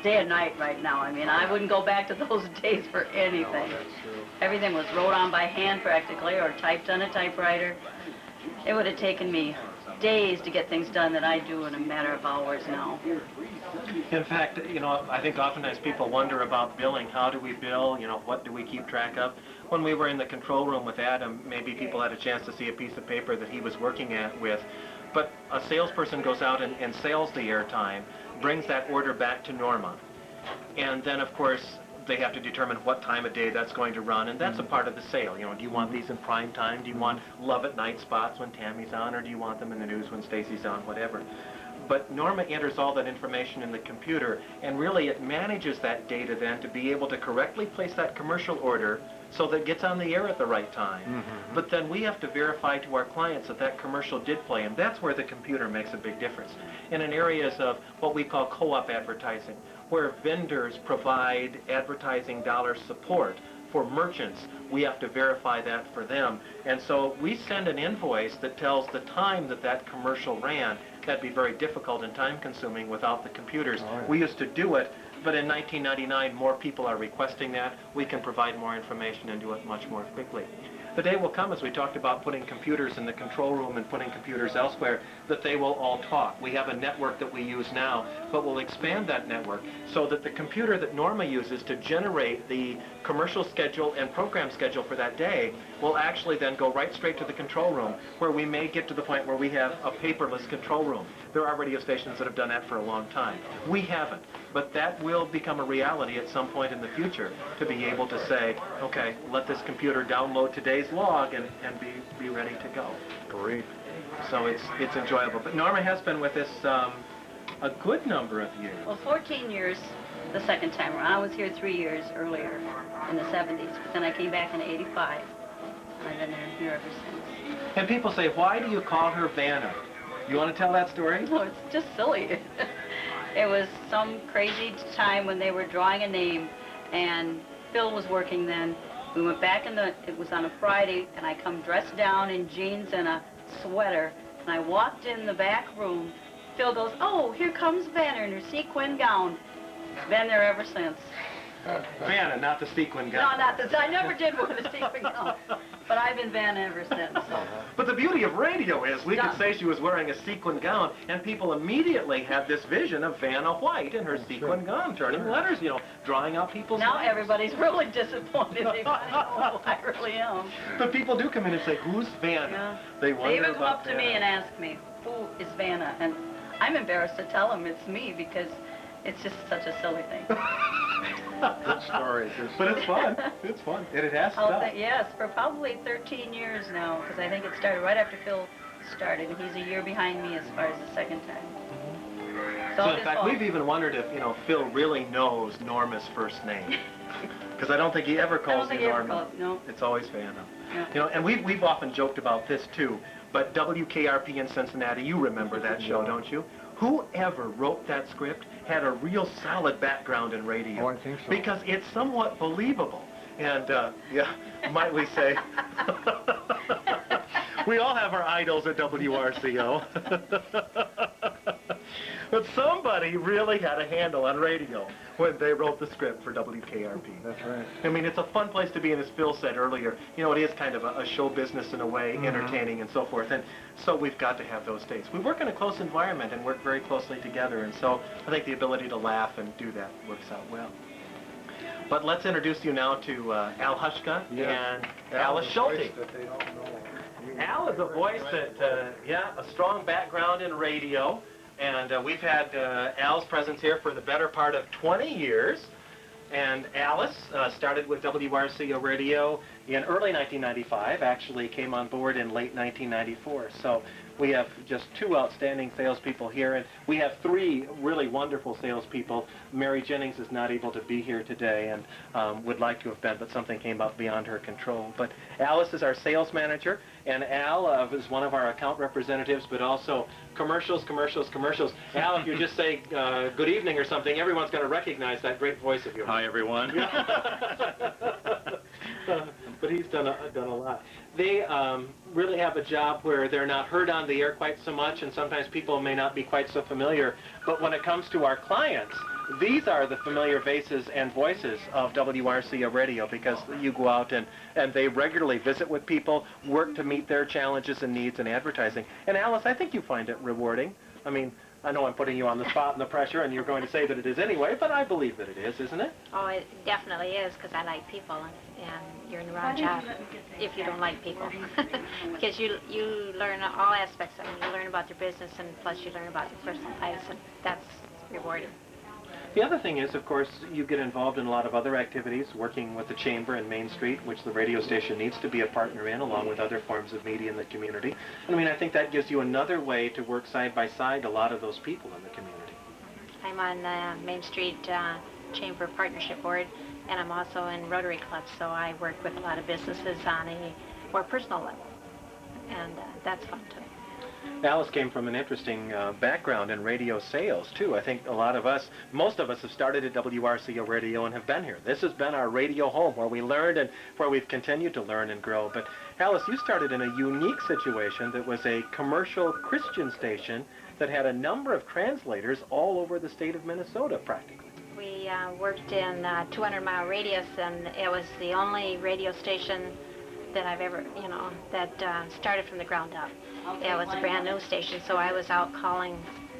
day and night right now. I mean, I wouldn't go back to those days for anything. No, that's true. Everything was wrote on by hand practically, or typed on a typewriter. It would have taken me days to get things done that I do in a matter of hours now. In fact, you know, I think oftentimes people wonder about billing. How do we bill? You know, what do we keep track of? When we were in the control room with Adam, maybe people had a chance to see a piece of paper that he was working with. But a salesperson goes out and sales the airtime, brings that order back to Norma. And then, of course, they have to determine what time of day that's going to run, and that's a part of the sale. You know, do you want these in prime time? Do you want love at night spots when Tammy's on, or do you want them in the news when Stacy's on, whatever? But Norma enters all that information in the computer, and really it manages that data then to be able to correctly place that commercial order so that it gets on the air at the right time. But then we have to verify to our clients that that commercial did play, and that's where the computer makes a big difference. And in areas of what we call co-op advertising, where vendors provide advertising dollar support for merchants, we have to verify that for them. And so we send an invoice that tells the time that that commercial ran. That'd be very difficult and time-consuming without the computers. Oh, yeah. We used to do it, but in 1999, more people are requesting that. We can provide more information and do it much more quickly. The day will come, as we talked about putting computers in the control room and putting computers elsewhere, that they will all talk. We have a network that we use now, but we'll expand that network so that the computer that Norma uses to generate the commercial schedule and program schedule for that day will actually then go right straight to the control room, where we may get to the point where we have a paperless control room. There are radio stations that have done that for a long time. We haven't, but that will become a reality at some point in the future, to be able to say, okay, let this computer download today's log and be ready to go. Great. So it's enjoyable. But Norma has been with us a good number of years. Well, 14 years the second time around. I was here 3 years earlier in the 70s, but then I came back in '85. I've been here ever since. And people say, why do you call her Vanna? You want to tell that story? No, it's just silly. It was some crazy time when they were drawing a name, and Phil was working then. We went back it was on a Friday, and I come dressed down in jeans and a sweater, and I walked in the back room. Phil goes, "Oh, here comes Vanna in her sequin gown." Been there ever since. Vanna, not the sequin gown. No, not this. I never did wear the sequin gown, but I've been Vanna ever since. But the beauty of radio is we could Done. say she was wearing a sequin gown, and people immediately had this vision of Vanna White in her sequin gown, turning letters, you know, drawing out people's Now names. everybody's really disappointed. They want to know who I really am. But people do come in and say, who's Vanna? Yeah. They wonder They even come about up to me Vanna. and ask me, who is Vanna? And I'm embarrassed to tell them it's me, because It's just such a silly thing. Good story. But it's fun. It's fun. And it has I'll stuff. say, yes, for probably 13 years now, because I think it started right after Phil started. He's a year behind me as far as the second time. It's all So in his fact, fault. we've even wondered if, Phil really knows Norma's first name. Because I don't think he ever I calls don't think you he ever Norma. calls, no. It's always Vanna. Yeah. And we've often joked about this too, but WKRP in Cincinnati, you remember that show, don't you? Whoever wrote that script had a real solid background in radio. Oh, I think so. Because it's somewhat believable. And, might we say, we all have our idols at WRCO. But somebody really had a handle on radio when they wrote the script for WKRP. That's right. I mean, it's a fun place to be, and as Phil said earlier, it is kind of a show business in a way, entertaining and so forth, and so we've got to have those days. We work in a close environment and work very closely together, and so I think the ability to laugh and do that works out well. But let's introduce you now to Al Hushka and Alice Schulte. Al is a voice that, a strong background in radio. And we've had Al's presence here for the better part of 20 years. And Alice started with WRCO Radio in early 1995, actually came on board in late 1994. So we have just two outstanding salespeople here, and we have three really wonderful salespeople. Mary Jennings is not able to be here today and would like to have been, but something came up beyond her control. But Alice is our sales manager, and Al is one of our account representatives, but also commercials. Al, if you just say good evening or something, everyone's going to recognize that great voice of yours. Hi, everyone. But he's done a lot. They really have a job where they're not heard on the air quite so much, and sometimes people may not be quite so familiar. But when it comes to our clients, these are the familiar faces and voices of WRCO Radio, because you go out and they regularly visit with people, work to meet their challenges and needs in advertising. And Alice, I think you find it rewarding. I mean, I know I'm putting you on the spot and the pressure, and you're going to say that it is anyway, but I believe that it is, isn't it? Oh, it definitely is, because I like people, and you're in the wrong job if you don't like people. Because you learn all aspects of them. You learn about their business, and plus you learn about their personal lives, and that's rewarding. The other thing is, of course, you get involved in a lot of other activities, working with the Chamber and Main Street, which the radio station needs to be a partner in, along with other forms of media in the community. And I mean, I think that gives you another way to work side by side a lot of those people in the community. I'm on the Main Street Chamber Partnership Board, and I'm also in Rotary Club, so I work with a lot of businesses on a more personal level, and that's fun too. Alice came from an interesting background in radio sales, too. I think a lot of us, most of us have started at WRCO Radio and have been here. This has been our radio home where we learned and where we've continued to learn and grow. But Alice, you started in a unique situation that was a commercial Christian station that had a number of translators all over the state of Minnesota, practically. We worked in 200-mile radius, and it was the only radio station that I've ever, that started from the ground up. It was a brand new station, so I was out calling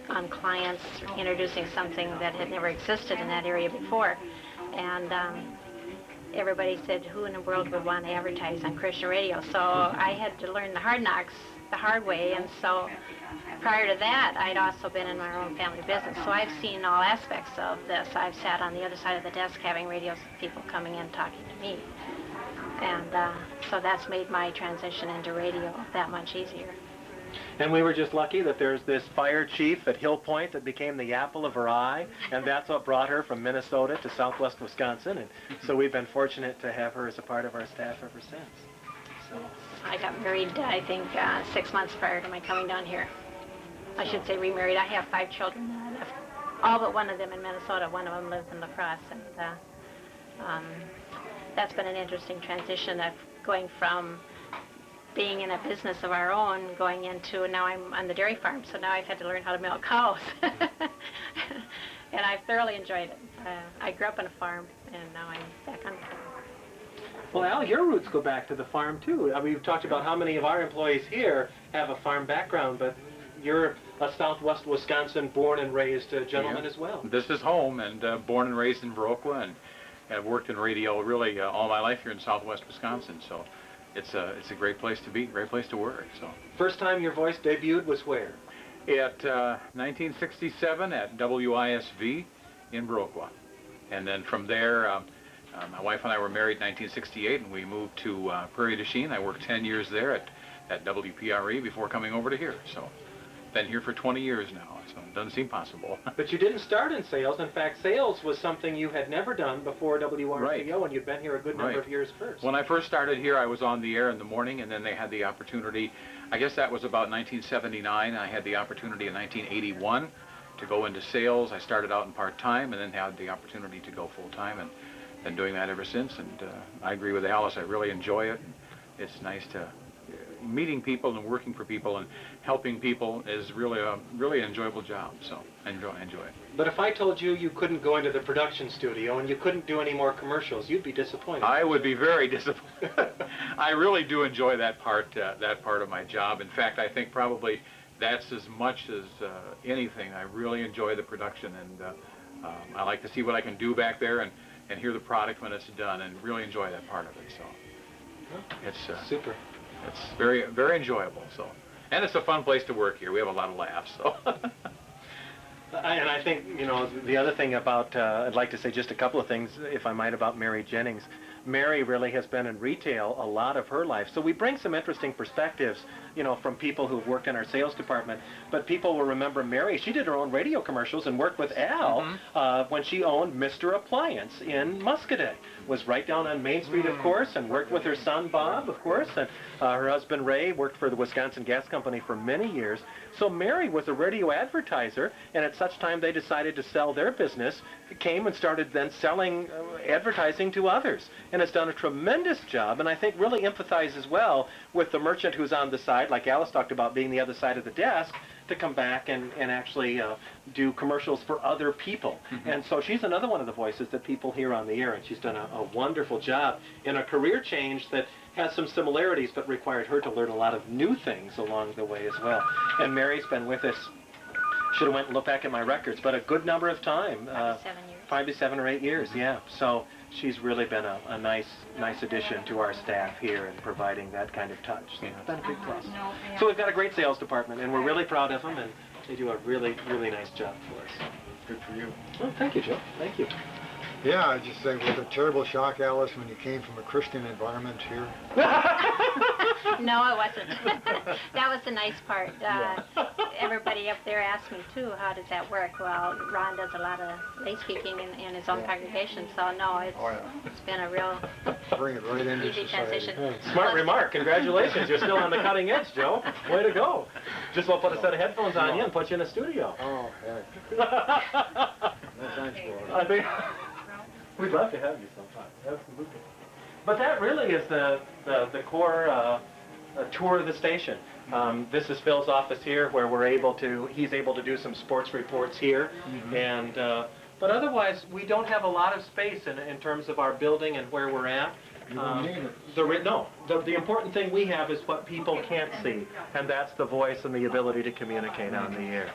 on clients, introducing something that had never existed in that area before. And everybody said, who in the world would want to advertise on Christian radio? So I had to learn the hard knocks the hard way, and so prior to that, I'd also been in my own family business, so I've seen all aspects of this. I've sat on the other side of the desk having radio people coming in talking to me. And so that's made my transition into radio that much easier. And we were just lucky that there's this fire chief at Hill Point that became the apple of her eye, and that's what brought her from Minnesota to Southwest Wisconsin. And so we've been fortunate to have her as a part of our staff ever since. So I got married, I think, 6 months prior to my coming down here. I should say remarried. I have 5 children. I left all but one of them in Minnesota. One of them lives in La Crosse, and that's been an interesting transition of going from being in a business of our own, going into, now I'm on the dairy farm, so now I've had to learn how to milk cows. And I've thoroughly enjoyed it. I grew up on a farm, and now I'm back on the farm. well, Al, your roots go back to the farm, too. I mean, we've talked about how many of our employees here have a farm background, but you're a Southwest Wisconsin born and raised gentleman as well. This is home, and born and raised in WRCO, and I've worked in radio really all my life here in Southwest Wisconsin, so it's a great place to be, great place to work. So First time your voice debuted was where? at 1967 at WISV in Viroqua. And then from there, my wife and I were married in 1968, and we moved to Prairie du Chien. I worked 10 years there at WPRE before coming over to here. So, been here for 20 years now, so it doesn't seem possible. But you didn't start in sales. In fact, sales was something you had never done before WRCO, Right. and you'd been here a good number Right. of years first. When I first started here, I was on the air in the morning, and then they had the opportunity, I guess that was about 1979, I had the opportunity in 1981 to go into sales. I started out in part-time and then had the opportunity to go full-time, and been doing that ever since. And I agree with Alice, I really enjoy it. It's nice to meeting people and working for people and helping people is really a really enjoyable job, so I enjoy it. But if I told you you couldn't go into the production studio and you couldn't do any more commercials, you'd be disappointed. I would be very disappointed. I really do enjoy that part of my job. In fact, I think probably that's as much as anything. I really enjoy the production, and I like to see what I can do back there and hear the product when it's done, and really enjoy that part of it. So it's super. It's very, very enjoyable. So, and it's a fun place to work here. We have a lot of laughs. So. And I think, you know, the other thing about, I'd like to say just a couple of things, if I might, about Mary Jennings. Mary really has been in retail a lot of her life, so we bring some interesting perspectives, you know, from people who've worked in our sales department. But people will remember Mary. She did her own radio commercials and worked with Al when she owned Mr. Appliance in Muscadet. Was right down on Main Street, of course, and worked with her son Bob, of course, and her husband Ray worked for the Wisconsin Gas Company for many years. So Mary was a radio advertiser, and at such time they decided to sell their business, came and started then selling advertising to others, and has done a tremendous job, and I think really empathizes well with the merchant who's on the side, like Alice talked about being the other side of the desk, to come back and actually do commercials for other people. And so she's another one of the voices that people hear on the air, and she's done a wonderful job in a career change that has some similarities but required her to learn a lot of new things along the way as well. And Mary's been with us, should have went and looked back at my records, but a good number of time. 5 to 7 years. 5 to 7 or 8 years, yeah. So she's really been a nice addition to our staff here in providing that kind of touch. So it's been a big plus. So we've got a great sales department, and we're really proud of them, and they do a really, really nice job for us. Good for you. Well, thank you, Joe. Thank you. Yeah, I just think it was a terrible shock, Alice, when you came from a Christian environment here. No, it wasn't. That was the nice part. Everybody up there asked me, too, how does that work? Well, Ron does a lot of lay speaking in his own congregation, so no, it's been a real Bring it right into easy society. transition. Smart remark. Congratulations. You're still on the cutting edge, Joe. Way to go. Just we'll put a set of headphones on you and put you in a studio. Oh, heck. No thanks for it. I think we'd love to have you sometime. Absolutely. But that really is the core tour of the station. This is Phil's office here, where he's able to do some sports reports here, and but otherwise we don't have a lot of space in terms of our building and where we're at. You don't need it. The important thing we have is what people can't see, and that's the voice and the ability to communicate on the air.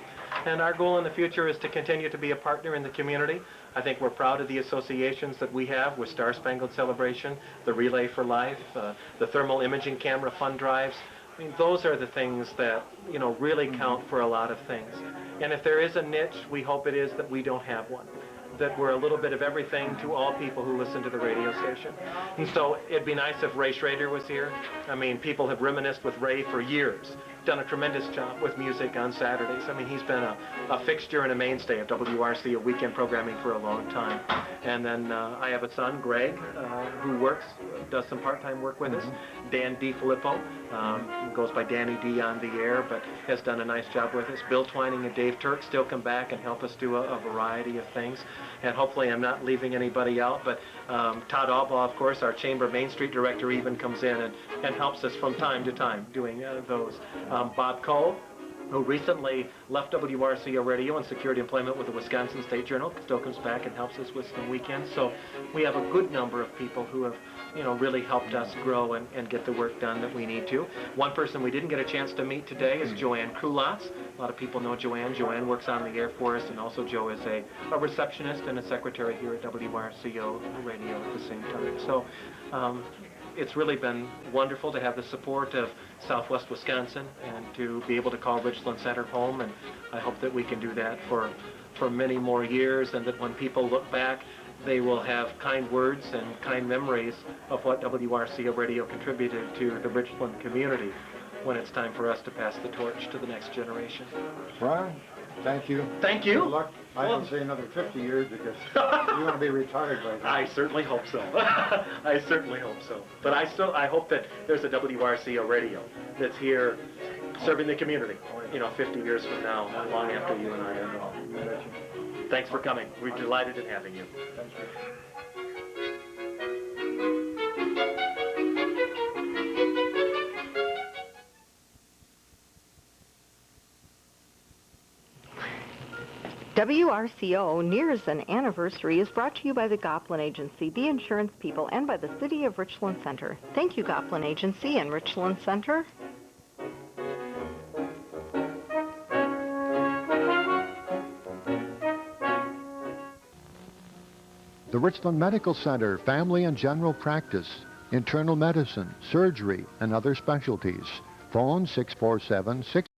And our goal in the future is to continue to be a partner in the community. I think we're proud of the associations that we have with Star Spangled Celebration, the Relay for Life, the Thermal Imaging Camera Fund Drives. I mean, those are the things that, you know, really count for a lot of things. And if there is a niche, we hope it is that we don't have one. That we're a little bit of everything to all people who listen to the radio station. And so it'd be nice if Ray Schrader was here. I mean, people have reminisced with Ray for years. Done a tremendous job with music on Saturdays. I mean, he's been a fixture and a mainstay of WRCO weekend programming for a long time. And then I have a son, Greg, who does some part-time work with us. Dan DiFilippo, goes by Danny D on the air, but has done a nice job with us. Bill Twining and Dave Turk still come back and help us do a variety of things. And hopefully I'm not leaving anybody out, but Todd Albaugh, of course, our Chamber Main Street director, even comes in and helps us from time to time doing those. Bob Cole, who recently left WRCO Radio and secured employment with the Wisconsin State Journal, still comes back and helps us with some weekends. So we have a good number of people who have, you know, really helped us grow and get the work done that we need to. One person we didn't get a chance to meet today is Joanne Krulotz. A lot of people know Joanne. Joanne works on the air for us, and also Joe is a receptionist and a secretary here at WRCO Radio at the same time. So it's really been wonderful to have the support of Southwest Wisconsin and to be able to call Richland Center home, and I hope that we can do that for for many more years, and that when people look back, they will have kind words and kind memories of what WRCO Radio contributed to the Richland community when it's time for us to pass the torch to the next generation. Ron, thank you. Thank you. Good luck. I don't say another 50 years because you want to be retired by then. I certainly hope so. I certainly hope so. But I hope that there's a WRCO Radio that's here serving the community, 50 years from now, long after you and I are gone. Thanks for coming. We're delighted in having you. WRCO Nears an Anniversary is brought to you by the Goplin Agency, the insurance people, and by the City of Richland Center. Thank you, Goplin Agency and Richland Center. The Richland Medical Center, Family and General Practice, Internal Medicine, Surgery, and other specialties. Phone 647-6